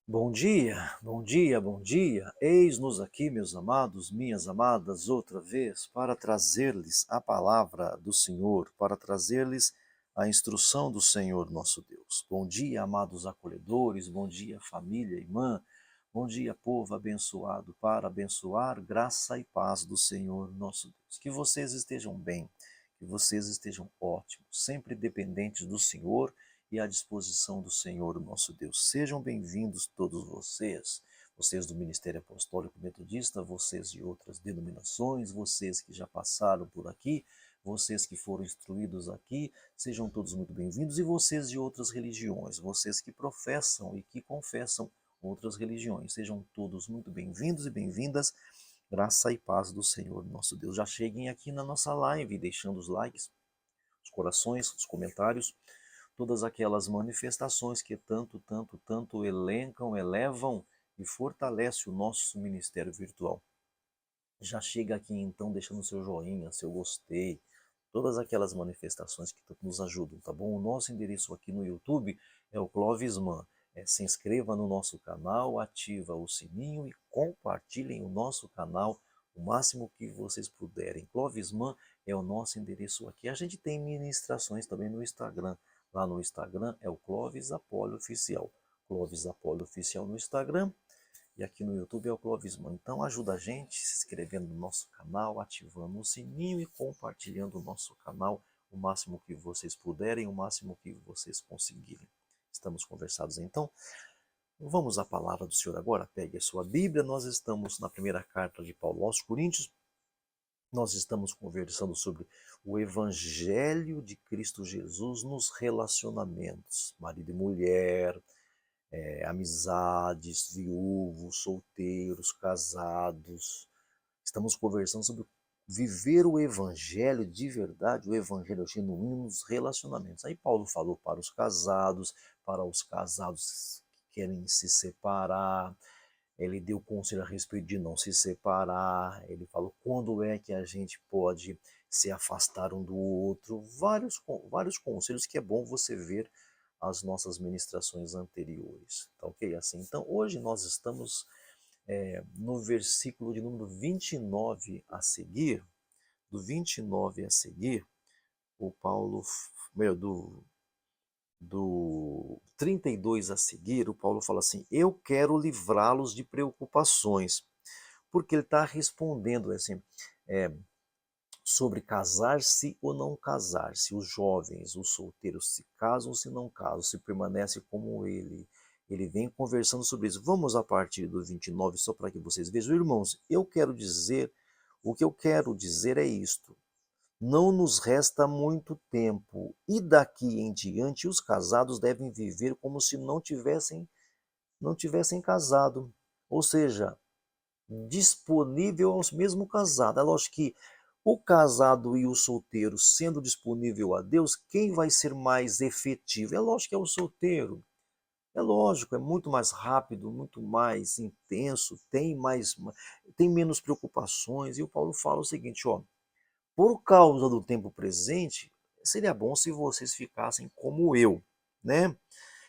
Bom dia, bom dia, bom dia. Eis-nos aqui, meus amados, minhas amadas, outra vez, para trazer-lhes a palavra do Senhor, para trazer-lhes a instrução do Senhor nosso Deus. Bom dia, amados acolhedores, bom dia, família, irmã, bom dia, povo abençoado, para abençoar graça e paz do Senhor nosso Deus. Que vocês estejam bem, que vocês estejam ótimos, sempre dependentes do Senhor e à disposição do Senhor, nosso Deus. Sejam bem-vindos todos vocês, vocês do Ministério Apostólico Metodista, vocês de outras denominações, vocês que já passaram por aqui, vocês que foram instruídos aqui, sejam todos muito bem-vindos, e vocês de outras religiões, vocês que professam e que confessam outras religiões, sejam todos muito bem-vindos e bem-vindas, graça e paz do Senhor, nosso Deus. Já cheguem aqui na nossa live, deixando os likes, os corações, os comentários, todas aquelas manifestações que tanto elencam, elevam e fortalecem o nosso ministério virtual. Já chega aqui então deixando seu joinha, seu gostei, todas aquelas manifestações que tanto nos ajudam, tá bom? O nosso endereço aqui no YouTube é o Clovisman. Se inscreva no nosso canal, ativa o sininho e compartilhem o nosso canal o máximo que vocês puderem. Clovisman é o nosso endereço aqui. A gente tem ministrações também no Instagram. Lá no Instagram é o Clovis Apollo Oficial. Clovis Apollo Oficial no Instagram. E aqui no YouTube é o Clovisman. Então ajuda a gente se inscrevendo no nosso canal, ativando o sininho e compartilhando o nosso canal o máximo que vocês puderem, o máximo que vocês conseguirem. Estamos conversados então? Vamos à palavra do Senhor agora. Pegue a sua Bíblia. Nós estamos na primeira carta de Paulo aos Coríntios. Nós estamos conversando sobre o Evangelho de Cristo Jesus nos relacionamentos, marido e mulher, amizades, viúvos, solteiros, casados. Estamos conversando sobre viver o evangelho de verdade, o evangelho genuíno nos relacionamentos. Aí Paulo falou para os casados que querem se separar, ele deu conselho a respeito de não se separar, ele falou quando é que a gente pode se afastar um do outro, vários conselhos que é bom você ver as nossas ministrações anteriores, tá ok? Assim, então hoje nós estamos no versículo de número 29 a seguir, do 29 a seguir, o Paulo, do 32 a seguir, o Paulo fala assim, eu quero livrá-los de preocupações, porque ele está respondendo assim, é, sobre casar-se ou não casar-se, os jovens, os solteiros se casam ou se não casam, se permanece como ele vem conversando sobre isso. Vamos a partir do 29, só para que vocês vejam. Irmãos, o que eu quero dizer é isto, não nos resta muito tempo, e daqui em diante os casados devem viver como se não tivessem casado, ou seja, disponível aos mesmo casado. É lógico que o casado e o solteiro sendo disponível a Deus, quem vai ser mais efetivo? É lógico que é o solteiro. É lógico, é muito mais rápido, muito mais intenso, tem menos preocupações. E o Paulo fala o seguinte, ó, por causa do tempo presente, seria bom se vocês ficassem como eu, né?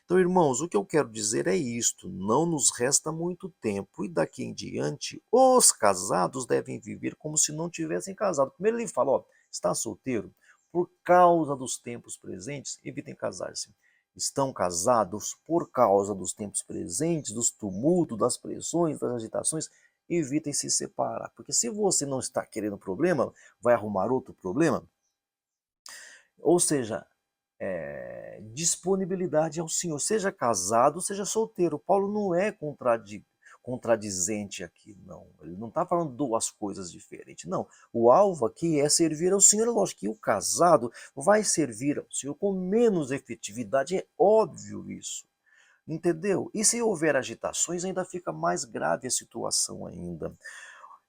Então, irmãos, o que eu quero dizer é isto: não nos resta muito tempo, e daqui em diante, os casados devem viver como se não tivessem casado. Primeiro ele fala, ó, está solteiro? Por causa dos tempos presentes, evitem casar-se. Estão casados por causa dos tempos presentes, dos tumultos, das pressões, das agitações, evitem se separar. Porque se você não está querendo problema, vai arrumar outro problema. Ou seja, disponibilidade ao Senhor, seja casado, seja solteiro. Paulo não é contradizente aqui, não. Ele não está falando duas coisas diferentes, não. O alvo aqui é servir ao Senhor. Lógico que o casado vai servir ao Senhor com menos efetividade, é óbvio isso. Entendeu? E se houver agitações, ainda fica mais grave a situação ainda.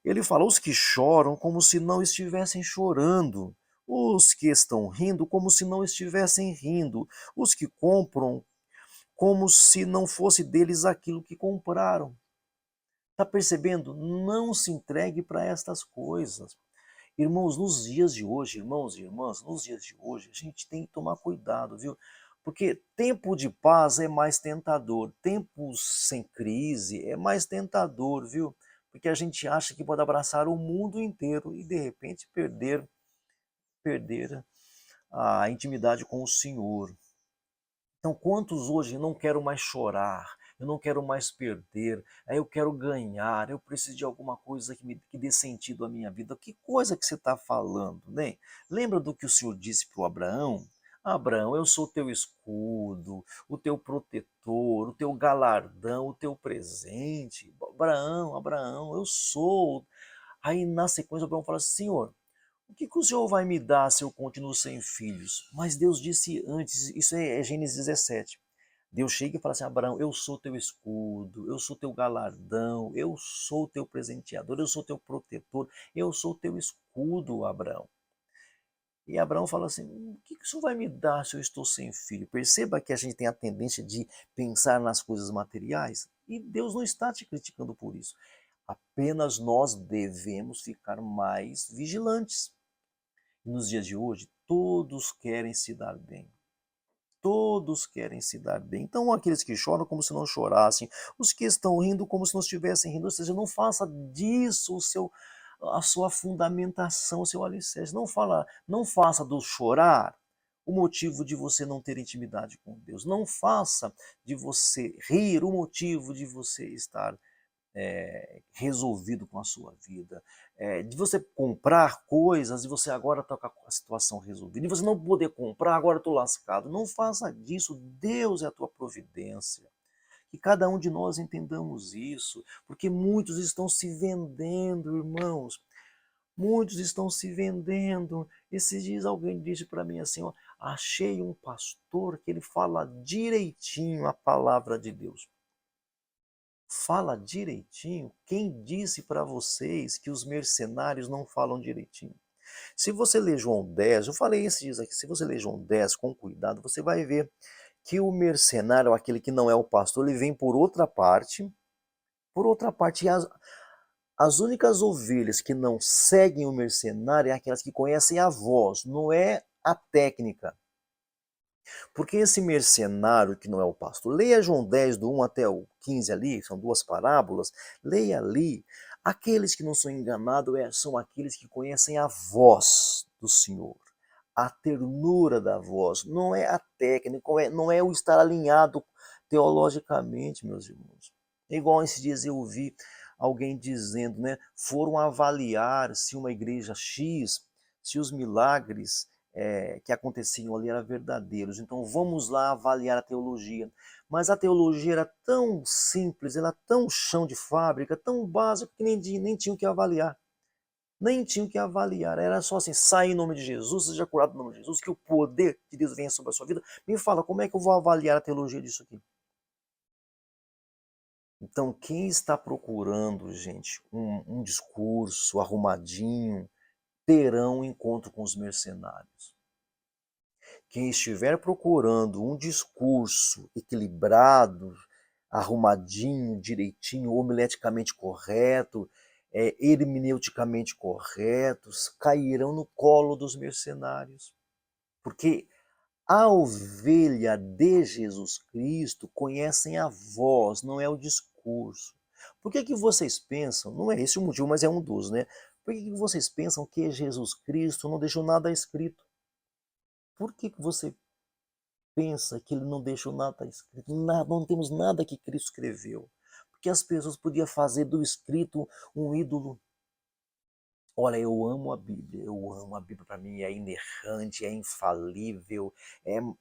Ele fala, os que choram como se não estivessem chorando, os que estão rindo como se não estivessem rindo, os que compram como se não fosse deles aquilo que compraram. Está percebendo? Não se entregue para estas coisas. Irmãos, nos dias de hoje, irmãos e irmãs, nos dias de hoje, a gente tem que tomar cuidado, viu? Porque tempo de paz é mais tentador, tempos sem crise é mais tentador, viu? Porque a gente acha que pode abraçar o mundo inteiro e de repente perder a intimidade com o Senhor. Então, quantos hoje não quero mais chorar, eu não quero mais perder, aí eu quero ganhar, eu preciso de alguma coisa que dê sentido à minha vida. Que coisa que você está falando, né? Lembra do que o Senhor disse para o Abraão? Abraão, eu sou o teu escudo, o teu protetor, o teu galardão, o teu presente. Abraão, Abraão, eu sou. Aí na sequência Abraão fala assim, Senhor, o que, que o Senhor vai me dar se eu continuo sem filhos? Mas Deus disse antes, isso é Gênesis 17. Deus chega e fala assim, Abraão, eu sou teu escudo, eu sou teu galardão, eu sou teu presenteador, eu sou teu protetor, eu sou teu escudo, Abraão. E Abraão fala assim, o que, que o Senhor vai me dar se eu estou sem filho? Perceba que a gente tem a tendência de pensar nas coisas materiais e Deus não está te criticando por isso. Apenas nós devemos ficar mais vigilantes. Nos dias de hoje, todos querem se dar bem. Todos querem se dar bem. Então, aqueles que choram como se não chorassem, os que estão rindo como se não estivessem rindo, ou seja, não faça disso a sua fundamentação, o seu alicerce. Não faça do chorar o motivo de você não ter intimidade com Deus. Não faça de você rir o motivo de você estar resolvido com a sua vida, de você comprar coisas e você agora está com a situação resolvida, e você não poder comprar, agora estou lascado. Não faça disso, Deus é a tua providência. Que cada um de nós entendamos isso, porque muitos estão se vendendo, irmãos, muitos estão se vendendo. Esses dias alguém disse para mim assim, ó, achei um pastor que ele fala direitinho a palavra de Deus. Fala direitinho? Quem disse para vocês que os mercenários não falam direitinho? Se você ler João 10, eu falei esses dias aqui, se você ler João 10 com cuidado, você vai ver que o mercenário, aquele que não é o pastor, ele vem por outra parte, e as únicas ovelhas que não seguem o mercenário é aquelas que conhecem a voz, não é a técnica. Porque esse mercenário que não é o pastor, leia João 10, do 1 até o 15 ali, são duas parábolas, leia ali. Aqueles que não são enganados são aqueles que conhecem a voz do Senhor, a ternura da voz, não é a técnica, não é o estar alinhado teologicamente, meus irmãos. Igual esses dias eu ouvi alguém dizendo, né, foram avaliar se uma igreja X, se os milagres que aconteciam ali eram verdadeiros. Então vamos lá avaliar a teologia. Mas a teologia era tão simples, era tão chão de fábrica, tão básica, que nem tinha o que avaliar. Nem tinha o que avaliar. Era só assim, sai em nome de Jesus, seja curado em nome de Jesus, que o poder de Deus venha sobre a sua vida. Me fala, como é que eu vou avaliar a teologia disso aqui? Então, quem está procurando, gente, um discurso arrumadinho, terão um encontro com os mercenários. Quem estiver procurando um discurso equilibrado, arrumadinho, direitinho, homileticamente correto, hermeneuticamente corretos, cairão no colo dos mercenários. Porque a ovelha de Jesus Cristo conhecem a voz, não é o discurso. Por que vocês pensam, não é esse o motivo, mas é um dos, né? Por que vocês pensam que Jesus Cristo não deixou nada escrito? Por que você pensa que ele não deixou nada escrito? Nada, não temos nada que Cristo escreveu. Porque as pessoas podiam fazer do escrito um ídolo. Olha, eu amo a Bíblia, eu amo a Bíblia, para mim é inerrante, é infalível,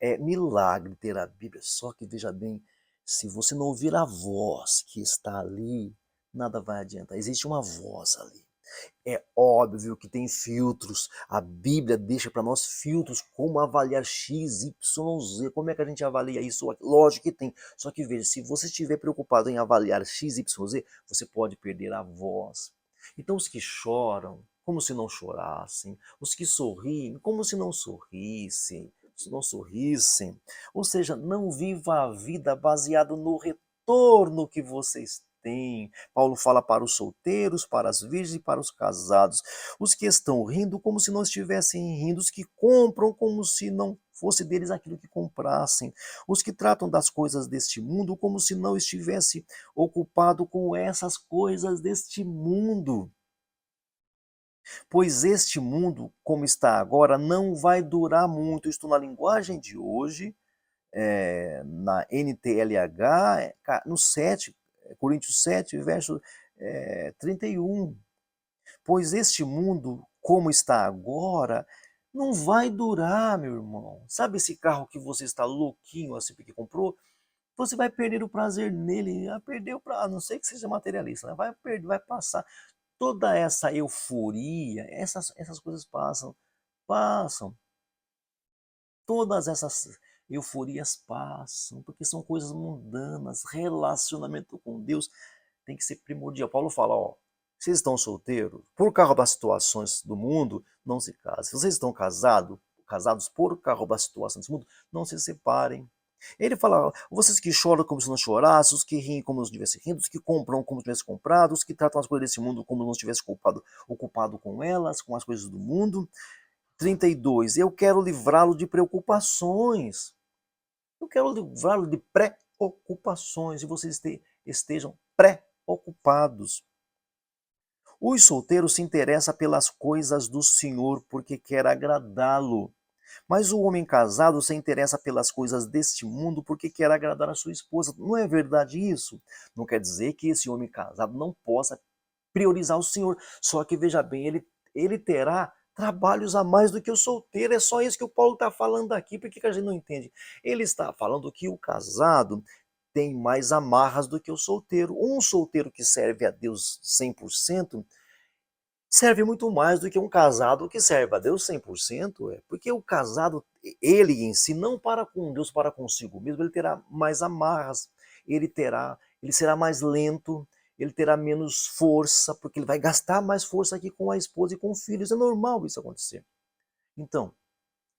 é milagre ter a Bíblia. Só que veja bem, se você não ouvir a voz que está ali, nada vai adiantar. Existe uma voz ali. É óbvio que tem filtros. A Bíblia deixa para nós filtros como avaliar X, Y, Z. Como é que a gente avalia isso? Lógico que tem. Só que veja, se você estiver preocupado em avaliar X, Y, Z, você pode perder a voz. Então os que choram, como se não chorassem. Os que sorriem, como se não sorrissem. Se não sorrissem. Ou seja, não viva a vida baseado no retorno que vocês têm. Paulo fala para os solteiros, para as virgens e para os casados. Os que estão rindo como se não estivessem rindo, os que compram como se não fosse deles aquilo que comprassem. Os que tratam das coisas deste mundo como se não estivesse ocupado com essas coisas deste mundo. Pois este mundo, como está agora, não vai durar muito. Estou na linguagem de hoje, na NTLH, no 7, Coríntios 7, verso 31. Pois este mundo, como está agora, não vai durar, meu irmão. Sabe esse carro que você está louquinho assim porque comprou? Você vai perder o prazer nele, vai perder o prazer, a não ser que seja materialista, né? Vai perder, vai passar. Toda essa euforia, essas coisas passam. Todas essas euforias passam, porque são coisas mundanas. Relacionamento com Deus tem que ser primordial. Paulo fala, ó, vocês estão solteiros, por causa das situações do mundo, não se casem. Se vocês estão casados por causa das situações do mundo, não se separem. Ele fala, vocês que choram como se não chorassem, os que riem como se não tivessem rindo, os que compram como se tivessem comprado, os que tratam as coisas desse mundo como se não estivessem ocupado com elas, com as coisas do mundo. 32, eu quero livrá-lo de preocupações. Eu quero livrá-lo de preocupações e vocês estejam preocupados. Os solteiros se interessam pelas coisas do Senhor porque quer agradá-lo. Mas o homem casado se interessa pelas coisas deste mundo porque quer agradar a sua esposa. Não é verdade isso? Não quer dizer que esse homem casado não possa priorizar o Senhor. Só que, veja bem, ele terá trabalhos a mais do que o solteiro. É só isso que o Paulo está falando aqui. Por que a gente não entende? Ele está falando que o casado tem mais amarras do que o solteiro. Um solteiro que serve a Deus 100% serve muito mais do que um casado que serve a Deus 100%, porque o casado, ele em si, não para com Deus, para consigo mesmo, ele terá mais amarras, ele será mais lento, ele terá menos força, porque ele vai gastar mais força aqui com a esposa e com os filhos, é normal isso acontecer. Então,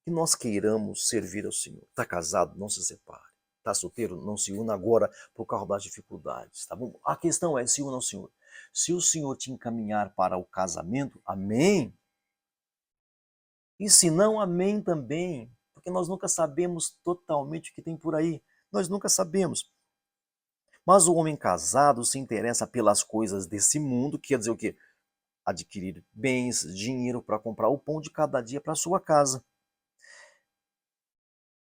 que nós queiramos servir ao Senhor. Está casado, não se separe. Está solteiro, não se una agora por causa das dificuldades. Tá bom? A questão é, se una ao Senhor. Se o Senhor te encaminhar para o casamento, amém. E se não, amém também. Porque nós nunca sabemos totalmente o que tem por aí. Nós nunca sabemos. Mas o homem casado se interessa pelas coisas desse mundo, quer dizer o quê? Adquirir bens, dinheiro para comprar o pão de cada dia para sua casa.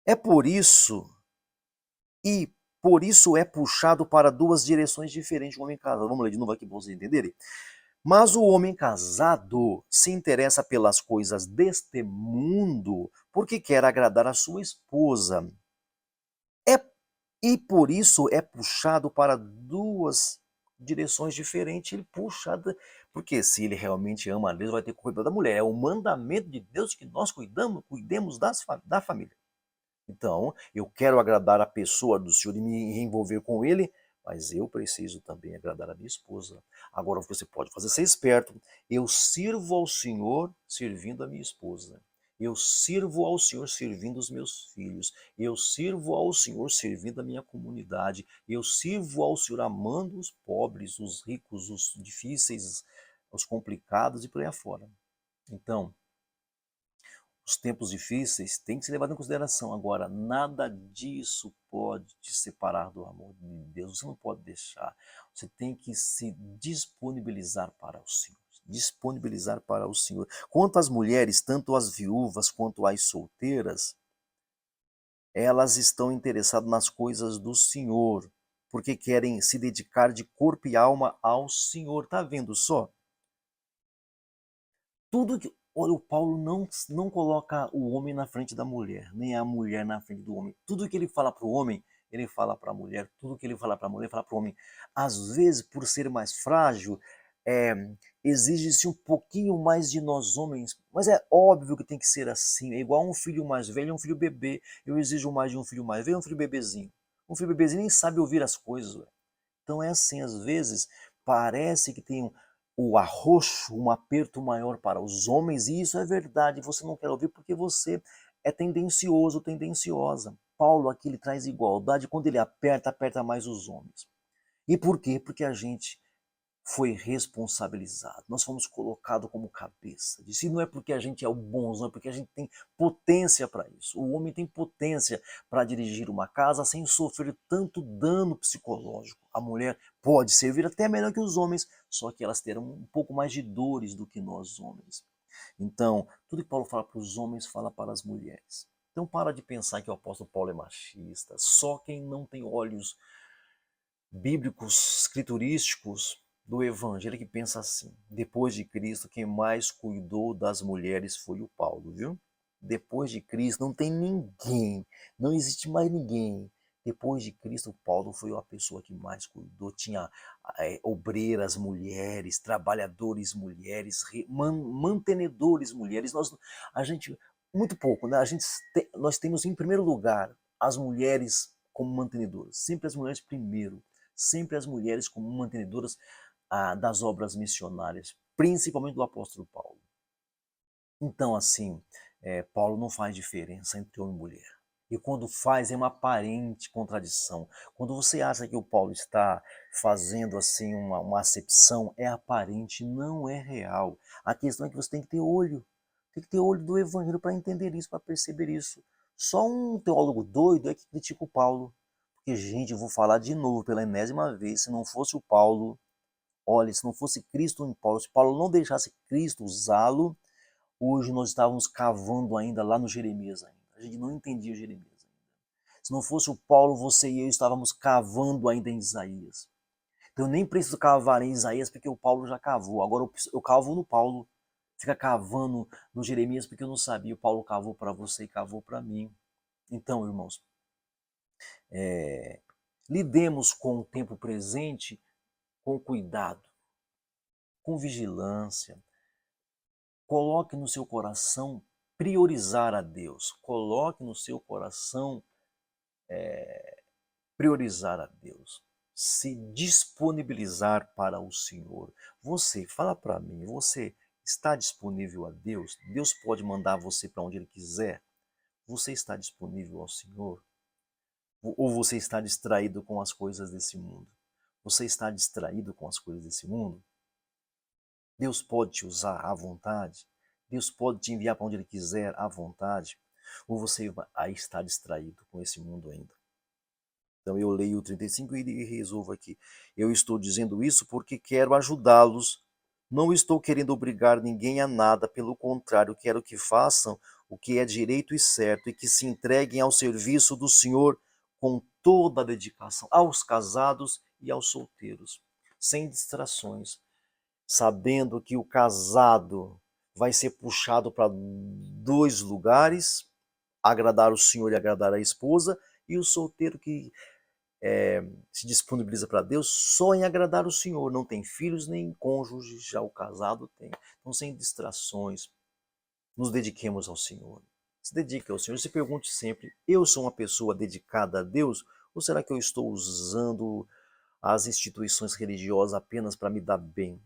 É por isso E por isso é puxado para duas direções diferentes o homem casado. Vamos ler de novo aqui para vocês entenderem. Mas o homem casado se interessa pelas coisas deste mundo porque quer agradar a sua esposa. É, e por isso é puxado para duas direções diferentes. Ele puxa, porque se ele realmente ama a Deus, vai ter que cuidar da mulher. É o mandamento de Deus que nós cuidemos da família. Então, eu quero agradar a pessoa do Senhor e me envolver com ele, mas eu preciso também agradar a minha esposa. Agora, você pode fazer ser esperto. Eu sirvo ao Senhor servindo a minha esposa. Eu sirvo ao Senhor servindo os meus filhos. Eu sirvo ao Senhor servindo a minha comunidade. Eu sirvo ao Senhor amando os pobres, os ricos, os difíceis, os complicados e por aí afora. Então, os tempos difíceis têm que ser levados em consideração. Agora, nada disso pode te separar do amor de Deus. Você não pode deixar. Você tem que se disponibilizar para o Senhor. Disponibilizar para o Senhor. Quanto às mulheres, tanto as viúvas quanto as solteiras, elas estão interessadas nas coisas do Senhor, porque querem se dedicar de corpo e alma ao Senhor. Tá vendo só? Tudo que. Olha, o Paulo não coloca o homem na frente da mulher, nem a mulher na frente do homem. Tudo que ele fala para o homem, ele fala para a mulher. Tudo que ele fala para a mulher, ele fala para o homem. Às vezes, por ser mais frágil, é, exige-se um pouquinho mais de nós homens. Mas é óbvio que tem que ser assim. É igual um filho mais velho e um filho bebê. Eu exijo mais de um filho mais velho e um filho bebezinho. Um filho bebezinho nem sabe ouvir as coisas. Ué. Então é assim, às vezes, parece que tem o arroxo, um aperto maior para os homens, e isso é verdade, você não quer ouvir porque você é tendencioso, tendenciosa. Paulo aqui ele traz igualdade, quando ele aperta, aperta mais os homens. E por quê? Porque a gente foi responsabilizado, nós fomos colocados como cabeça disso. E não é porque a gente é o bom, não é porque a gente tem potência para isso. O homem tem potência para dirigir uma casa sem sofrer tanto dano psicológico. A mulher pode servir até melhor que os homens, só que elas terão um pouco mais de dores do que nós homens. Então, tudo que Paulo fala para os homens, fala para as mulheres. Então, para de pensar que o apóstolo Paulo é machista. Só quem não tem olhos bíblicos, escriturísticos do Evangelho que pensa assim: depois de Cristo, quem mais cuidou das mulheres foi o Paulo, viu? Depois de Cristo não tem ninguém, não existe mais ninguém. Depois de Cristo, Paulo foi a pessoa que mais cuidou. Tinha obreiras mulheres, trabalhadores mulheres, mantenedores mulheres. A gente, muito pouco, né? Nós temos em primeiro lugar as mulheres como mantenedoras. Sempre as mulheres primeiro. Sempre as mulheres como mantenedoras das obras missionárias, principalmente do apóstolo Paulo. Então, assim, Paulo não faz diferença entre homem e mulher. E quando faz, é uma aparente contradição. Quando você acha que o Paulo está fazendo assim uma acepção, é aparente, não é real. A questão é que você tem que ter olho. Tem que ter olho do Evangelho para entender isso, para perceber isso. Só um teólogo doido é que critica o Paulo. Porque, gente, eu vou falar de novo pela enésima vez, se não fosse o Paulo, olha, se não fosse Cristo em Paulo, se Paulo não deixasse Cristo usá-lo, hoje nós estávamos cavando ainda lá no Jeremias ainda. A gente não entendia Jeremias ainda. Se não fosse o Paulo, você e eu estávamos cavando ainda em Isaías. Então eu nem preciso cavar em Isaías porque o Paulo já cavou. Agora eu cavo no Paulo. Fica cavando no Jeremias porque eu não sabia. O Paulo cavou para você e cavou para mim. Então, irmãos, lidemos com o tempo presente com cuidado, com vigilância. Coloque no seu coração priorizar a Deus. Coloque no seu coração priorizar a Deus. Se disponibilizar para o Senhor. Você, fala para mim, você está disponível a Deus? Deus pode mandar você para onde Ele quiser? Você está disponível ao Senhor? Ou você está distraído com as coisas desse mundo? Você está distraído com as coisas desse mundo? Deus pode te usar à vontade? Deus pode te enviar para onde Ele quiser à vontade? Ou você aí está distraído com esse mundo ainda? Então eu leio o 35 e resolvo aqui. Eu estou dizendo isso porque quero ajudá-los. Não estou querendo obrigar ninguém a nada, pelo contrário, quero que façam o que é direito e certo e que se entreguem ao serviço do Senhor com toda a dedicação, aos casados e aos solteiros, sem distrações, sabendo que o casado vai ser puxado para dois lugares, agradar o Senhor e agradar a esposa, e o solteiro que se disponibiliza para Deus só em agradar o Senhor, não tem filhos nem cônjuge, já o casado tem. Então, sem distrações, nos dediquemos ao Senhor. Se dedique ao Senhor. Se pergunte sempre: eu sou uma pessoa dedicada a Deus? Ou será que eu estou usando as instituições religiosas apenas para me dar bem?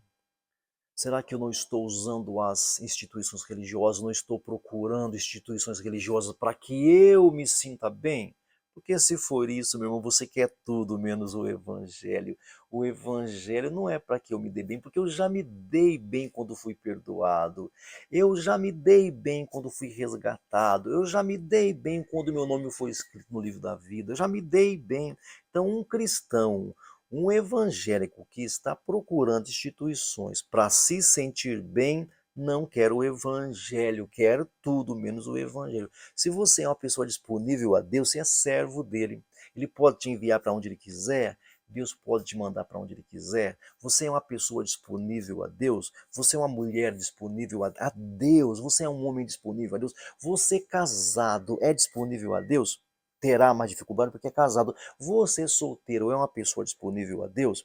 Será que eu não estou usando as instituições religiosas, não estou procurando instituições religiosas para que eu me sinta bem? Porque se for isso, meu irmão, você quer tudo menos o Evangelho. O Evangelho não é para que eu me dê bem, porque eu já me dei bem quando fui perdoado. Eu já me dei bem quando fui resgatado. Eu já me dei bem quando meu nome foi escrito no livro da vida. Eu já me dei bem. Então, um cristão, um evangélico que está procurando instituições para se sentir bem, não quer o evangelho, quer tudo menos o evangelho. Se você é uma pessoa disponível a Deus, você é servo dele. Ele pode te enviar para onde ele quiser, Deus pode te mandar para onde ele quiser. Você é uma pessoa disponível a Deus, você é uma mulher disponível a Deus, você é um homem disponível a Deus, você casado é disponível a Deus? Terá mais dificuldade porque é casado. Você solteiro é uma pessoa disponível a Deus?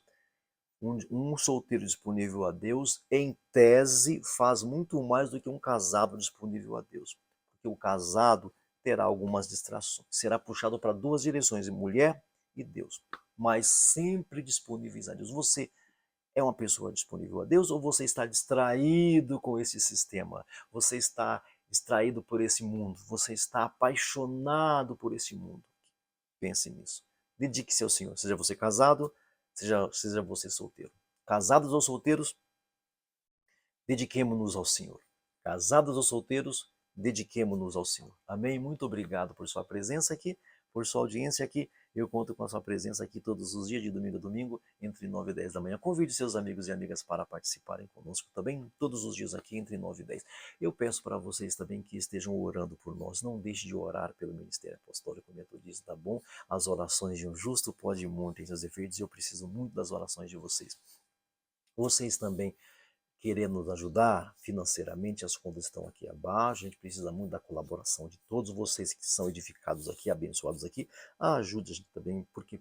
Um solteiro disponível a Deus, em tese, faz muito mais do que um casado disponível a Deus. Porque o casado terá algumas distrações, será puxado para duas direções, mulher e Deus, mas sempre disponíveis a Deus. Você é uma pessoa disponível a Deus ou você está distraído com esse sistema? Você está distraído por esse mundo? Você está apaixonado por esse mundo? Pense nisso. Dedique-se ao Senhor, seja você casado, seja você solteiro. Casados ou solteiros, dediquemo-nos ao Senhor. Casados ou solteiros, dediquemo-nos ao Senhor. Amém? Muito obrigado por sua presença aqui, por sua audiência aqui. Eu conto com a sua presença aqui todos os dias, de domingo a domingo, entre 9 e 10 da manhã. Convide seus amigos e amigas para participarem conosco também, todos os dias aqui, entre 9 e 10. Eu peço para vocês também que estejam orando por nós. Não deixe de orar pelo Ministério Apostólico Metodista, tá bom? As orações de um justo pode muito em seus efeitos e eu preciso muito das orações de vocês. Vocês também querendo nos ajudar financeiramente, as contas estão aqui abaixo. A gente precisa muito da colaboração de todos vocês que são edificados aqui, abençoados aqui. Ajude a gente também, porque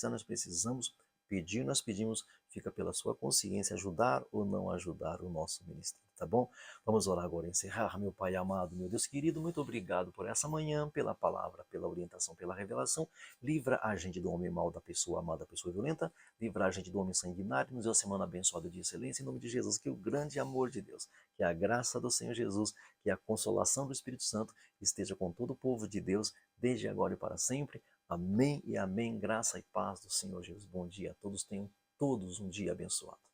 nós precisamos pedir, nós pedimos, fica pela sua consciência ajudar ou não ajudar o nosso ministério, tá bom? Vamos orar agora e encerrar. Meu Pai amado, meu Deus querido, muito obrigado por essa manhã, pela palavra, pela orientação, pela revelação. Livra a gente do homem mau, da pessoa amada, da pessoa violenta. Livrar a gente do homem sanguinário, nos dê uma semana abençoada de excelência, em nome de Jesus, que o grande amor de Deus, que a graça do Senhor Jesus, que a consolação do Espírito Santo esteja com todo o povo de Deus, desde agora e para sempre. Amém e amém. Graça e paz do Senhor Jesus. Bom dia a todos, tenham todos um dia abençoado.